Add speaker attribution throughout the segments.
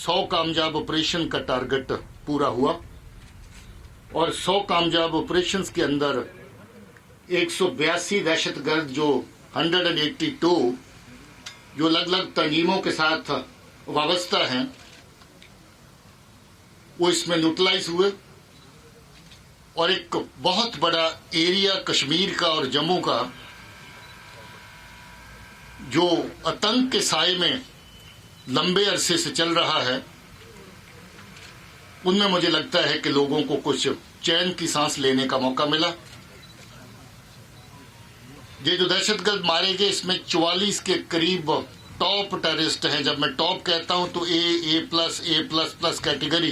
Speaker 1: 100 कामयाब ऑपरेशन का टारगेट पूरा हुआ और 100 कामयाब ऑपरेशंस के अंदर 182 दहशतगर्द जो 182 जो अलग अलग तंजीमों के साथ वाबस्ता हैं वो इसमें न्यूट्रलाइज हुए और एक बहुत बड़ा एरिया कश्मीर का और जम्मू का जो आतंक के साए में लंबे अरसे से चल रहा है उनमें मुझे लगता है कि लोगों को कुछ चैन की सांस लेने का मौका मिला। ये जो दहशतगर्द मारे गए इसमें 44 के करीब टॉप टेररिस्ट हैं। जब मैं टॉप कहता हूं तो ए++ कैटेगरी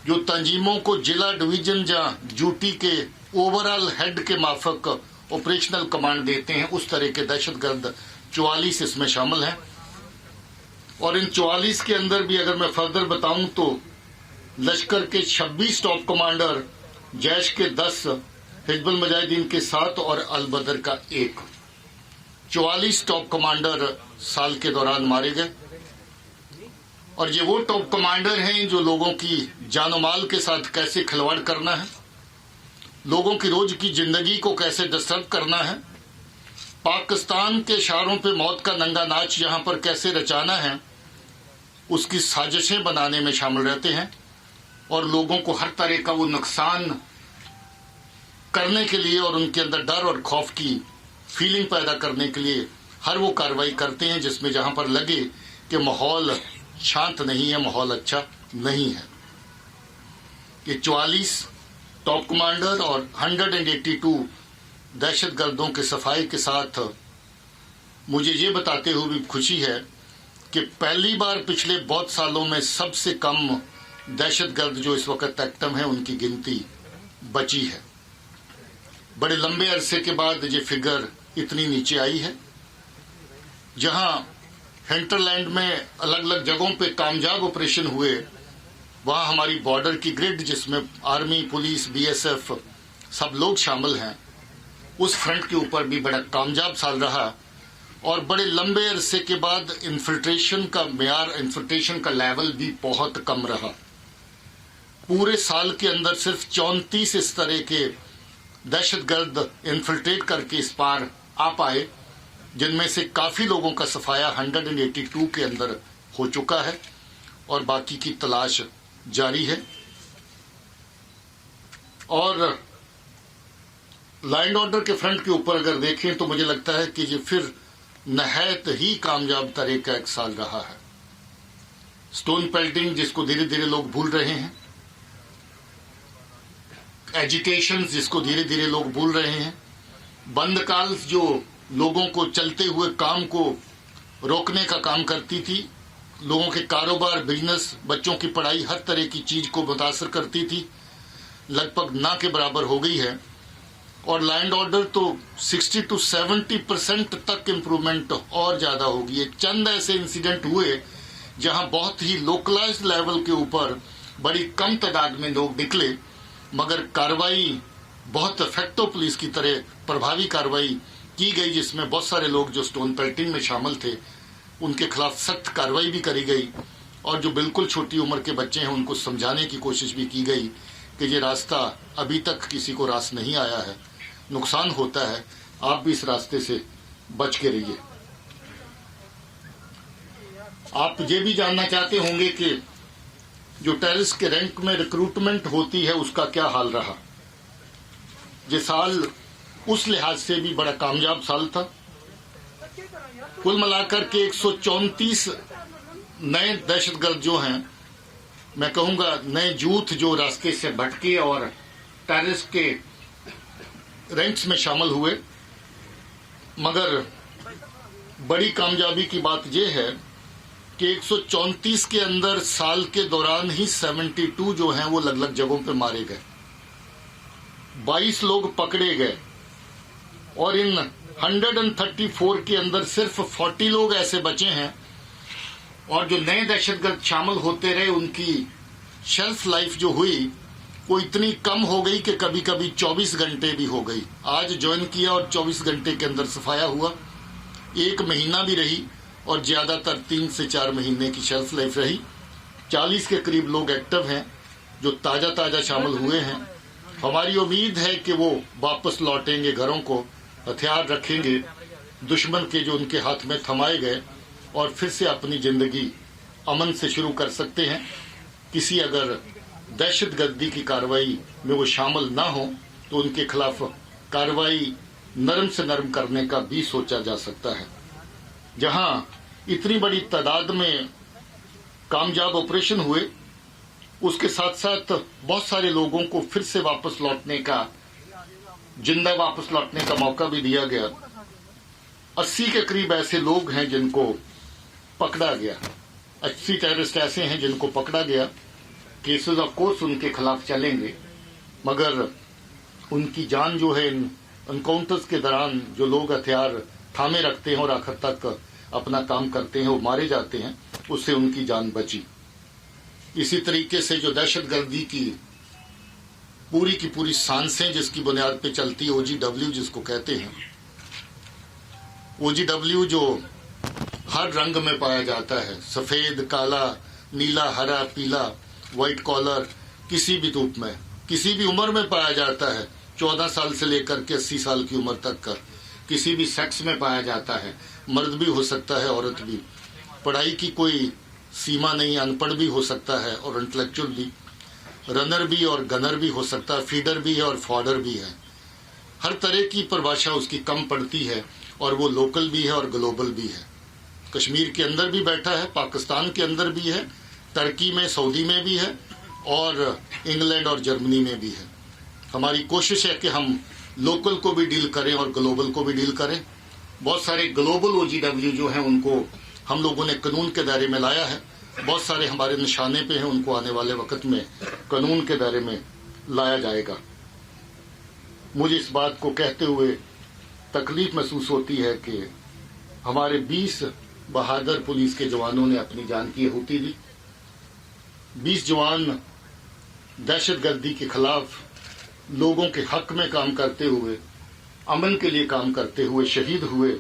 Speaker 1: जो तंजीमों को जिला डिवीजन या ड्यूटी के ओवरऑल हेड के माफक ऑपरेशनल कमांड देते हैं, उस तरह के दहशतगर्द 44 इसमें शामिल हैं। और इन 44 के अंदर भी अगर मैं फर्दर बताऊं तो लश्कर के 26 टॉप कमांडर, जैश के 10, हिजबुल मुजाहिदीन के 7 और अल बदर का 1, 44 टॉप कमांडर साल के दौरान मारे गए। और ये वो टॉप कमांडर हैं जो लोगों की जान माल के साथ कैसे खिलवाड़ करना है, लोगों की रोज की जिंदगी को कैसे डिस्टर्ब करना है, पाकिस्तान के इशारों पे मौत का नंगा नाच यहां पर कैसे रचाना है, उसकी साजिशें बनाने में शामिल रहते हैं और लोगों को हर तरह का वो नुकसान करने के लिए और उनके अंदर डर और खौफ की फीलिंग पैदा करने के लिए हर वो कार्रवाई करते हैं जिसमें जहां पर लगे कि माहौल शांत नहीं है, माहौल अच्छा नहीं है। ये 44 टॉप कमांडर और 182 दहशतगर्दों के सफाई के साथ मुझे ये बताते हुए भी खुशी है कि पहली बार पिछले बहुत सालों में सबसे कम दहशतगर्द जो इस वक्त एक्टिव हैं उनकी गिनती बची है। बड़े लंबे अरसे के बाद ये फिगर इतनी नीचे आई है। जहां हिंटरलैंड में अलग अलग जगहों पे कामयाब ऑपरेशन हुए, वहां हमारी बॉर्डर की ग्रिड जिसमें आर्मी, पुलिस, बीएसएफ सब लोग शामिल हैं, उस फ्रंट के ऊपर भी बड़ा कामयाब साल रहा और बड़े लंबे अरसे के बाद इन्फिल्ट्रेशन का मेयार, इन्फिल्ट्रेशन का लेवल भी बहुत कम रहा। पूरे साल के अंदर सिर्फ 34 इस तरह के दहशतगर्द इन्फिल्ट्रेट करके इस पार आ पाए, जिनमें से काफी लोगों का सफाया 182 के अंदर हो चुका है और बाकी की तलाश जारी है। और लॉ एंड ऑर्डर के फ्रंट के ऊपर अगर देखें तो मुझे लगता है कि ये फिर नहायत ही कामयाब तरह का एक साल रहा है। स्टोन पेल्टिंग जिसको धीरे धीरे लोग भूल रहे हैं, एजिटेशन जिसको धीरे धीरे लोग भूल रहे हैं, बंद कॉल्स जो लोगों को चलते हुए काम को रोकने का काम करती थी, लोगों के कारोबार, बिजनेस, बच्चों की पढ़ाई, हर तरह की चीज को मुतासर करती थी, लगभग ना के बराबर हो गई है। और लॉ एंड ऑर्डर तो 60 to 70% तक इम्प्रूवमेंट और ज्यादा होगी। ये चंद ऐसे इंसिडेंट हुए जहां बहुत ही लोकलाइज्ड लेवल के ऊपर बड़ी कम तादाद में लोग निकले, मगर कार्रवाई बहुत इफेक्टिव पुलिस की तरह प्रभावी कार्रवाई की गई, जिसमें बहुत सारे लोग जो स्टोन पेल्टिंग में शामिल थे उनके खिलाफ सख्त कार्रवाई भी करी गई और जो बिल्कुल छोटी उम्र के बच्चे हैं उनको समझाने की कोशिश भी की गई कि ये रास्ता अभी तक किसी को रास नहीं आया है, नुकसान होता है, आप भी इस रास्ते से बच के रहिए। आप ये भी जानना चाहते होंगे कि जो टेररिस्ट के रैंक में रिक्रूटमेंट होती है उसका क्या हाल रहा। ये साल उस लिहाज से भी बड़ा कामयाब साल था। कुल मिलाकर के 134 नए दहशतगर्द जो हैं, मैं कहूंगा नए जूथ जो रास्ते से भटके और टेररिस्ट के रैंक्स में शामिल हुए। मगर बड़ी कामयाबी की बात यह है कि 134 के अंदर साल के दौरान ही 72 जो हैं वो अलग अलग जगहों पे मारे गए, 22 लोग पकड़े गए और इन 134 के अंदर सिर्फ 40 लोग ऐसे बचे हैं और जो नए दहशतगर्द शामिल होते रहे उनकी शेल्फ लाइफ जो हुई वो इतनी कम हो गई कि कभी कभी 24 घंटे भी हो गई। आज ज्वाइन किया और 24 घंटे के अंदर सफाया हुआ, 1 महीना भी रही और ज्यादातर 3 से 4 महीने की शेल्फ लाइफ रही। 40 के करीब लोग एक्टिव हैं जो ताजा शामिल हुए हैं। हमारी उम्मीद है कि वो वापस लौटेंगे घरों को, हथियार रखेंगे दुश्मन के जो उनके हाथ में थमाए गए, और फिर से अपनी जिंदगी अमन से शुरू कर सकते हैं। किसी अगर दहशतगर्दी की कार्रवाई में वो शामिल ना हो तो उनके खिलाफ कार्रवाई नरम से नरम करने का भी सोचा जा सकता है। जहां इतनी बड़ी तादाद में कामयाब ऑपरेशन हुए, उसके साथ साथ बहुत सारे लोगों को फिर से वापस लौटने का, जिंदा वापस लौटने का मौका भी दिया गया। 80 के करीब ऐसे लोग हैं जिनको पकड़ा गया। 80 टेररिस्ट ऐसे हैं जिनको पकड़ा गया। केसेस ऑफ कोर्स उनके खिलाफ चलेंगे, मगर उनकी जान जो है इन एनकाउंटर्स के दौरान जो लोग हथियार थामे रखते हैं और आखिर तक अपना काम करते हैं, वो मारे जाते हैं, उससे उनकी जान बची। इसी तरीके से जो दहशतगर्दी की पूरी सांसें जिसकी बुनियाद पे चलती है, OGW जिसको कहते हैं, OGW जो हर रंग में पाया जाता है, सफेद, काला, नीला, हरा, पीला, व्हाइट कॉलर, किसी भी रूप में, किसी भी उम्र में पाया जाता है। 14 साल से लेकर के 80 साल की उम्र तक का, किसी भी सेक्स में पाया जाता है। मर्द भी हो सकता है, औरत भी। पढ़ाई की कोई सीमा नहीं, अनपढ़ भी हो सकता है और इंटेलेक्चुअल भी, रनर भी और गनर भी हो सकता है, फीडर भी है और फॉर्डर भी है। हर तरह की परिभाषा उसकी कम पड़ती है, और वो लोकल भी है और ग्लोबल भी है। कश्मीर के अंदर भी बैठा है, पाकिस्तान के अंदर भी है, टर्की में, सऊदी में भी है, और इंग्लैंड और जर्मनी में भी है। हमारी कोशिश है कि हम लोकल को भी डील करें और ग्लोबल को भी डील करें। बहुत सारे ग्लोबल OGW जो हैं उनको हम लोगों ने कानून के दायरे में लाया है। बहुत सारे हमारे निशाने पे हैं, उनको आने वाले वक्त में कानून के दायरे में लाया जाएगा। मुझे इस बात को कहते हुए तकलीफ महसूस होती है कि हमारे 20 बहादुर पुलिस के जवानों ने अपनी जान की आहुति दी। 20 जवान दहशतगर्दी के खिलाफ लोगों के हक में काम करते हुए, अमन के लिए काम करते हुए शहीद हुए।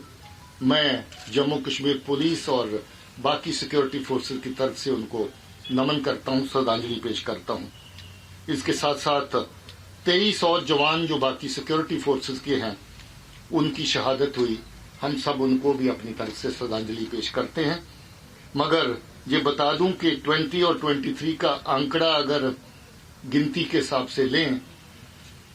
Speaker 1: मैं जम्मू कश्मीर पुलिस और बाकी सिक्योरिटी फोर्सेस की तरफ से उनको नमन करता हूं, श्रद्धांजलि पेश करता हूं। इसके साथ साथ 23 और जवान जो बाकी सिक्योरिटी फोर्सेस के हैं, उनकी शहादत हुई। हम सब उनको भी अपनी तरफ से श्रद्धांजलि पेश करते हैं। मगर ये बता दूं कि 20 और 23 का आंकड़ा अगर गिनती के हिसाब से लें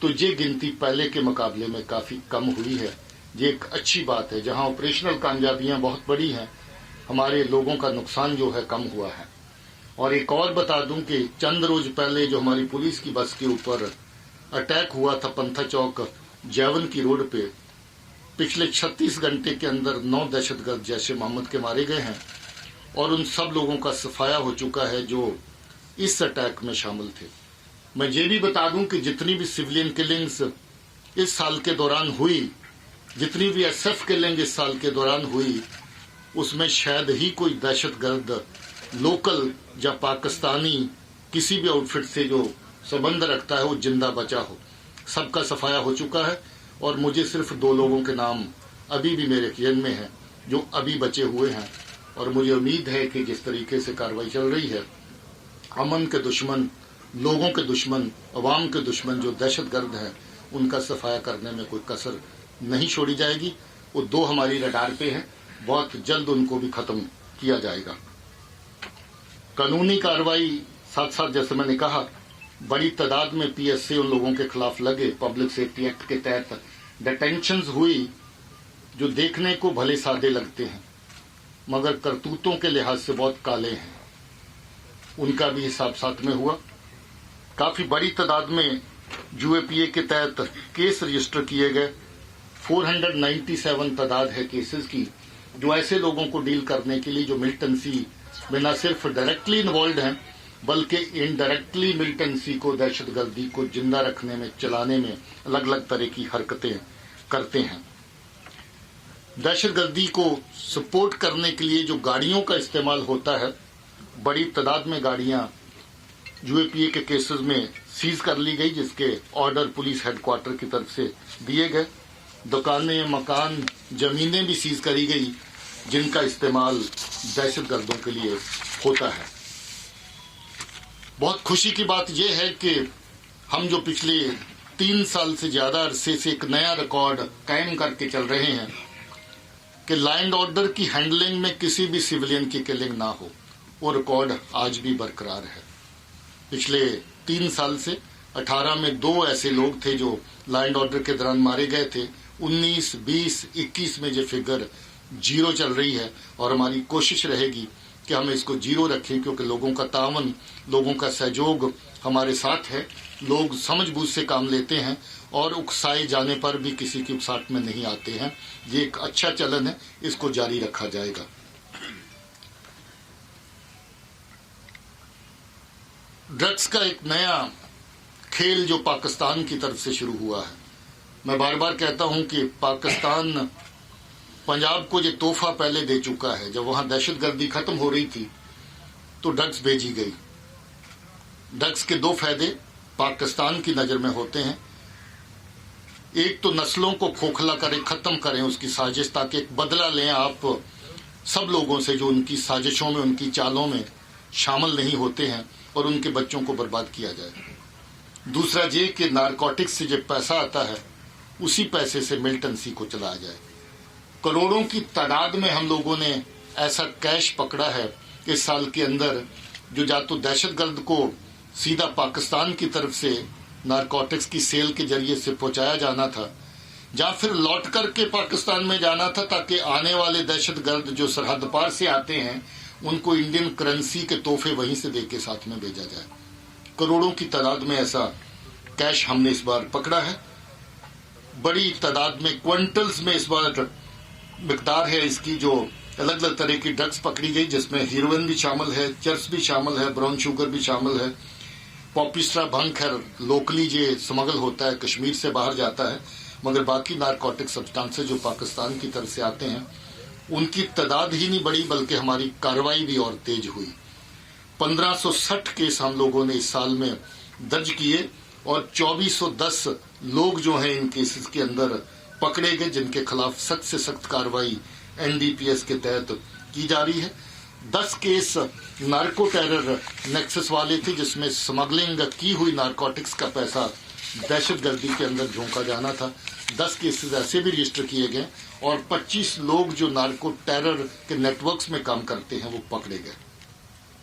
Speaker 1: तो ये गिनती पहले के मुकाबले में काफी कम हुई है। ये एक अच्छी बात है। जहां ऑपरेशनल कामयाबियां बहुत बड़ी हैं, हमारे लोगों का नुकसान जो है कम हुआ है। और एक और बता दूं कि चंद रोज पहले जो हमारी पुलिस की बस के ऊपर अटैक हुआ था पंथा चौक जैवन की रोड पे, पिछले 36 घंटे के अंदर 9 दहशतगर्द जैश ए मोहम्मद के मारे गए हैं, और उन सब लोगों का सफाया हो चुका है जो इस अटैक में शामिल थे। मैं ये भी बता दूं कि जितनी भी सिविलियन किलिंग्स इस साल के दौरान हुई, जितनी भी SF किलिंग इस साल के दौरान हुई, उसमें शायद ही कोई दहशतगर्द लोकल या पाकिस्तानी किसी भी आउटफिट से जो संबंध रखता है वो जिंदा बचा हो। सबका सफाया हो चुका है, और मुझे सिर्फ 2 लोगों के नाम अभी भी मेरे ख्याल में हैं जो अभी बचे हुए हैं। और मुझे उम्मीद है कि जिस तरीके से कार्रवाई चल रही है, अमन के दुश्मन, लोगों के दुश्मन, अवाम के दुश्मन जो दहशतगर्द हैं, उनका सफाया करने में कोई कसर नहीं छोड़ी जाएगी। वो 2 हमारी रडार पे हैं, बहुत जल्द उनको भी खत्म किया जाएगा। कानूनी कार्रवाई साथ साथ, जैसे मैंने कहा, बड़ी तादाद में PSA उन लोगों के खिलाफ लगे। पब्लिक सेफ्टी एक्ट के तहत डिटेंशंस हुई जो देखने को भले सादे लगते हैं, मगर करतूतों के लिहाज से बहुत काले हैं। उनका भी हिसाब साथ में हुआ। काफी बड़ी तादाद में UAPA के तहत केस रजिस्टर किए गए। 497 तादाद है केसेस की, जो ऐसे लोगों को डील करने के लिए जो मिलिटेंसी में न सिर्फ डायरेक्टली इन्वॉल्व हैं, बल्कि इनडायरेक्टली मिलिटेंसी को, दहशतगर्दी को जिंदा रखने में, चलाने में अलग अलग तरह की हरकतें करते हैं। दहशतगर्दी को सपोर्ट करने के लिए जो गाड़ियों का इस्तेमाल होता है, बड़ी तादाद में गाड़ियां UAPA के केसेस में सीज कर ली गई, जिसके ऑर्डर पुलिस हेडक्वार्टर की तरफ से दिए गए। दुकानें, मकान, जमीनें भी सीज करी गई, जिनका इस्तेमाल दहशतगर्दों के लिए होता है। बहुत खुशी की बात यह है कि हम जो पिछले 3 साल से ज्यादा अरसे से एक नया रिकॉर्ड कायम करके चल रहे हैं कि लॉ एंड ऑर्डर की हैंडलिंग में किसी भी सिविलियन की किलिंग ना हो, वो रिकॉर्ड आज भी बरकरार है। पिछले 3 साल से 18 में 2 ऐसे लोग थे जो लॉ एंड ऑर्डर के दौरान मारे गए थे। 19, 20, 21 में ये फिगर 0 चल रही है और हमारी कोशिश रहेगी कि हम इसको 0 रखें, क्योंकि लोगों का तावन, लोगों का सहयोग हमारे साथ है। लोग समझबूझ से काम लेते हैं और उकसाए जाने पर भी किसी की उकसाहट में नहीं आते हैं। ये एक अच्छा चलन है, इसको जारी रखा जाएगा। ड्रग्स का एक नया खेल जो पाकिस्तान की तरफ से शुरू हुआ है। मैं बार बार कहता हूं कि पाकिस्तान पंजाब को ये तोहफा पहले दे चुका है। जब वहां दहशतगर्दी खत्म हो रही थी तो ड्रग्स भेजी गई। ड्रग्स के 2 फायदे पाकिस्तान की नजर में होते हैं। एक तो नस्लों को खोखला करें, खत्म करें उसकी साजिश, ताकि एक बदला लें आप सब लोगों से जो उनकी साजिशों में, उनकी चालों में शामिल नहीं होते हैं, और उनके बच्चों को बर्बाद किया जाए। दूसरा ये कि नारकोटिक्स से जो पैसा आता है उसी पैसे से मिलिटेंसी को चलाया जाए। करोड़ों की तादाद में हम लोगों ने ऐसा कैश पकड़ा है इस साल के अंदर, जो या तो दहशतगर्द को सीधा पाकिस्तान की तरफ से नारकोटिक्स की सेल के जरिए से पहुंचाया जाना था, या फिर लौट करके पाकिस्तान में जाना था, ताकि आने वाले दहशतगर्द जो सरहद पार से आते हैं उनको इंडियन करेंसी के तोहफे वहीं से देके साथ में भेजा जाए। करोड़ों की तादाद में ऐसा कैश हमने इस बार पकड़ा है। बड़ी तादाद में, क्विंटल्स में इस बार मिकदार है इसकी, जो अलग अलग तरह की ड्रग्स पकड़ी गई, जिसमें हीरोइन भी शामिल है, चर्स भी शामिल है, ब्राउन शुगर भी शामिल है, पॉपिस्ट्रा भंग है, लोकली ये स्मगल होता है, कश्मीर से बाहर जाता है, मगर बाकी नारकोटिक सब्सटेंसेस जो पाकिस्तान की तरफ से आते हैं उनकी तादाद ही नहीं बढ़ी, बल्कि हमारी कार्रवाई भी और तेज हुई। 1560 केस हम लोगों ने इस साल में दर्ज किए और 2410 लोग जो हैं इन केसेस के अंदर पकड़े गए, जिनके खिलाफ सख्त से सख्त कार्रवाई एनडीपीएस के तहत की जा रही है। 10 केस नार्को टेरर नेक्सस वाले थे, जिसमें स्मगलिंग की हुई नारकोटिक्स का पैसा दहशतगर्दी के अंदर झोंका जाना था। 10 केसेस ऐसे भी रजिस्टर किए गए और 25 लोग जो नार्को टेरर के नेटवर्क्स में काम करते हैं वो पकड़े गए।